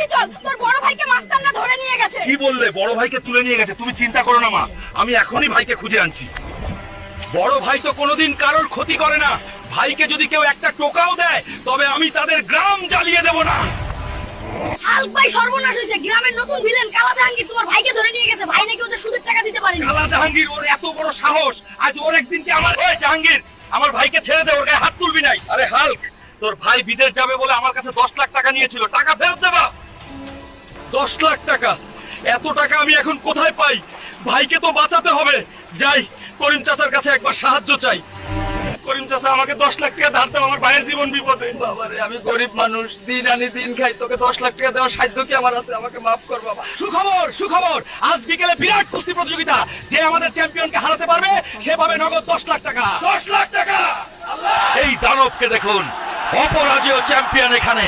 তাড়াতাড়ি চল, তোর বড় ভাইকে মাস্তানরা ধরে নিয়ে গেছে। কি বললে? বড় ভাইকে তুলে নিয়ে গেছে? তুমি চিন্তা করো না মা, আমি এখনই ভাইকে খুঁজে আনছি। বড় ভাই তো কোনোদিন কারোর ক্ষতি করে না। ভাইকে যদি কেউ একটা টোকাও দেয় তবে আমি তাদের গ্রাম জ্বালিয়ে দেব না। হাল্ক ভাই সর্বনাশ হয়েছে, গ্রামের নতুন ভিলেন কালা জাহাঙ্গীর তোমার ভাইকে ধরে নিয়ে গেছে। ভাই নাকি ওদের সুদের টাকা দিতে পারেনি। কালা জাহাঙ্গীর, ওর এত বড় সাহস! আজ ওর একদিন কি আমার ওই জাহাঙ্গীর, আমার ভাইকে ছেড়ে দে, ওর গায়ে হাত তুলবি নাই। আরে হাল্ক, তোর ভাই বিদেশ যাবে বলে আমার কাছে 10 লাখ টাকা নিয়েছিল, টাকা ফেরত দেবা। 10 লাখ টাকা? এত টাকা আমি এখন কোথায় পাই? ভাইকে তো বাঁচাতে হবে। যাই, করিম চাচার কাছে একবার সাহায্য চাই। করিম চাচা, আমাকে 10 লাখ টাকা ধার দাও, আমার ভাইয়ের জীবন বিপদে। বাবারে, আমি গরিব মানুষ, দিন আনি দিন খাই, তোকে 10 লাখ টাকা দেওয়ার সাধ্য কি আমার আছে? আমাকে মাফ কর বাবা। সুখবর, সুখবর! আজ বিকেলে বিরাট কুস্তি প্রতিযোগিতা। যে আমাদের চ্যাম্পিয়নকে হারাতে পারবে সে পাবে নগদ 10 লাখ টাকা। 10 লাখ টাকা! এই দানবকে দেখুন, অপরাজেয় চ্যাম্পিয়ন এখানে।